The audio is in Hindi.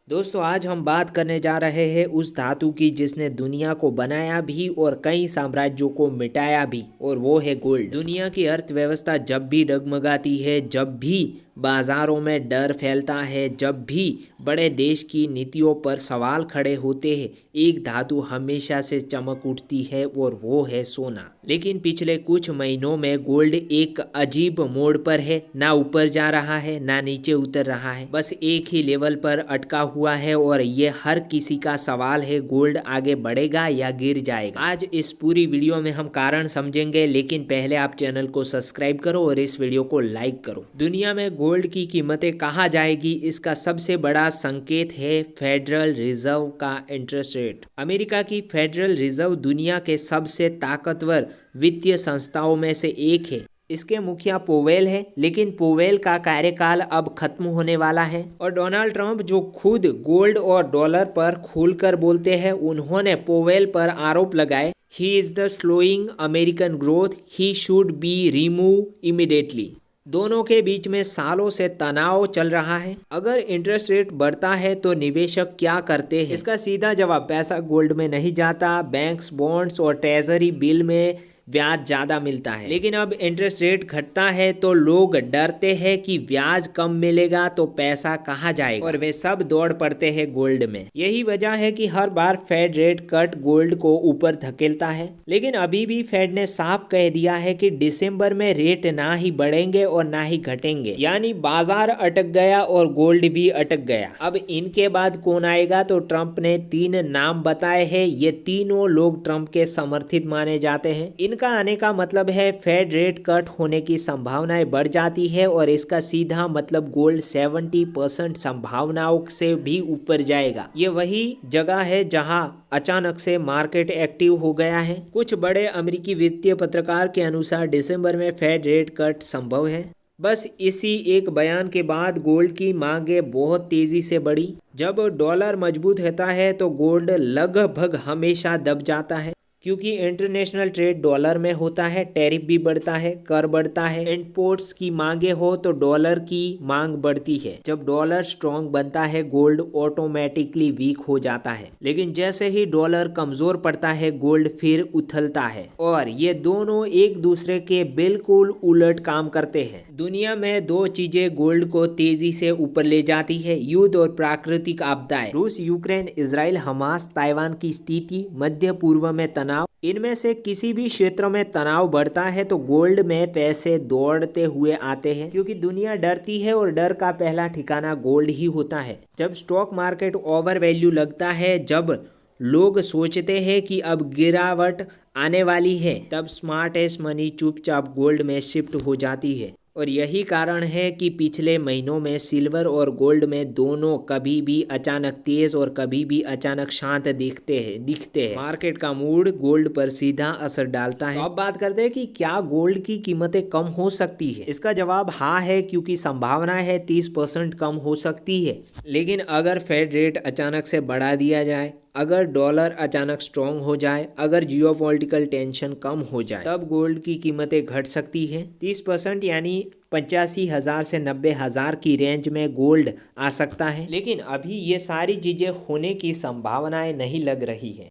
दोस्तों आज हम बात करने जा रहे हैं उस धातु की जिसने दुनिया को बनाया भी और कई साम्राज्यों को मिटाया भी, और वो है गोल्ड। दुनिया की अर्थव्यवस्था जब भी डगमगाती है, जब भी बाजारों में डर फैलता है, जब भी बड़े देश की नीतियों पर सवाल खड़े होते हैं, एक धातु हमेशा से चमक उठती है और वो है सोना। लेकिन पिछले कुछ महीनों में गोल्ड एक अजीब मोड़ पर है, ना ऊपर जा रहा है ना नीचे उतर रहा है, बस एक ही लेवल पर अटका हुआ है। और ये हर किसी का सवाल है, गोल्ड आगे बढ़ेगा या गिर जाएगा। आज इस पूरी वीडियो में हम कारण समझेंगे, लेकिन पहले आप चैनल को सब्सक्राइब करो और इस वीडियो को लाइक करो। दुनिया में गोल्ड की कीमतें कहाँ जाएगी, इसका सबसे बड़ा संकेत है फेडरल रिजर्व का इंटरेस्ट रेट। अमेरिका की फेडरल रिजर्व दुनिया के सबसे ताकतवर वित्तीय संस्थाओं में से एक है। इसके मुखिया पोवेल है, लेकिन पोवेल का कार्यकाल अब खत्म होने वाला है। और डोनाल्ड ट्रंप जो खुद गोल्ड और डॉलर पर खुलकर बोलते हैं, उन्होंने पोवेल पर आरोप लगाए, he is the slowing American growth, he should be remove immediately. दोनों के बीच में सालों से तनाव चल रहा है। अगर इंटरेस्ट रेट बढ़ता है तो निवेशक क्या करते हैं? इसका सीधा जवाब, पैसा गोल्ड में नहीं जाता, बैंक्स, बॉन्ड्स और ट्रेजरी बिल में ब्याज ज़्यादा मिलता है। लेकिन अब इंटरेस्ट रेट घटता है तो लोग डरते हैं कि ब्याज कम मिलेगा तो पैसा कहाँ जाएगा, और वे सब दौड़ पड़ते हैं गोल्ड में। यही वजह है कि हर बार फेड रेट कट गोल्ड को ऊपर धकेलता है। लेकिन अभी भी फेड ने साफ कह दिया है कि दिसंबर में रेट ना ही बढ़ेंगे और ना ही घटेंगे, यानी बाजार अटक गया और गोल्ड भी अटक गया। अब इनके बाद कौन आएगा? तो ट्रंप ने 3 नाम बताए हैं। ये तीनों लोग ट्रंप के समर्थित माने जाते हैं। इनका आने का मतलब है फेड रेट कट होने की संभावनाएं बढ़ जाती है, और इसका सीधा मतलब गोल्ड 70% संभावनाओं से भी ऊपर जाएगा। ये वही जगह है जहां अचानक से मार्केट एक्टिव हो गया है। कुछ बड़े अमेरिकी वित्तीय पत्रकार के अनुसार दिसंबर में फेड रेट कट संभव है। बस इसी एक बयान के बाद गोल्ड की मांगें बहुत तेजी से बढ़ी। जब डॉलर मजबूत होता है तो गोल्ड लगभग हमेशा दब जाता है, क्योंकि इंटरनेशनल ट्रेड डॉलर में होता है, टैरिफ भी बढ़ता है, कर बढ़ता है, इंपोर्ट्स की मांगे हो तो डॉलर की मांग बढ़ती है। जब डॉलर स्ट्रॉन्ग बनता है, गोल्ड ऑटोमेटिकली वीक हो जाता है। लेकिन जैसे ही डॉलर कमजोर पड़ता है, गोल्ड फिर उथलता है, और ये दोनों एक दूसरे के बिल्कुल उलट काम करते हैं। दुनिया में 2 चीजें गोल्ड को तेजी से ऊपर ले जाती है, युद्ध और प्राकृतिक आपदाएं। रूस, यूक्रेन, इजराइल, हमास, ताइवान की स्थिति, मध्य पूर्व में तनाव। इनमें से किसी भी क्षेत्र में तनाव बढ़ता है तो गोल्ड में पैसे दौड़ते हुए आते हैं, क्योंकि दुनिया डरती है और डर का पहला ठिकाना गोल्ड ही होता है। जब स्टॉक मार्केट ओवर वैल्यू लगता है, जब लोग सोचते हैं कि अब गिरावट आने वाली है, तब स्मार्टेस्ट मनी चुपचाप गोल्ड में शिफ्ट हो जाती है। और यही कारण है कि पिछले महीनों में सिल्वर और गोल्ड में दोनों कभी भी अचानक तेज और कभी भी अचानक शांत दिखते हैं। मार्केट का मूड गोल्ड पर सीधा असर डालता है। तो अब बात करते हैं कि क्या गोल्ड की कीमतें कम हो सकती है। इसका जवाब हाँ है, क्योंकि संभावना है 30% कम हो सकती है। लेकिन अगर फेड रेट अचानक से बढ़ा दिया जाए, अगर डॉलर अचानक स्ट्रॉन्ग हो जाए, अगर जियोपॉलिटिकल टेंशन कम हो जाए, तब गोल्ड की कीमतें घट सकती हैं। 30% यानी 85,000 से 90,000 की रेंज में गोल्ड आ सकता है। लेकिन अभी ये सारी चीजें होने की संभावनाएं नहीं लग रही है।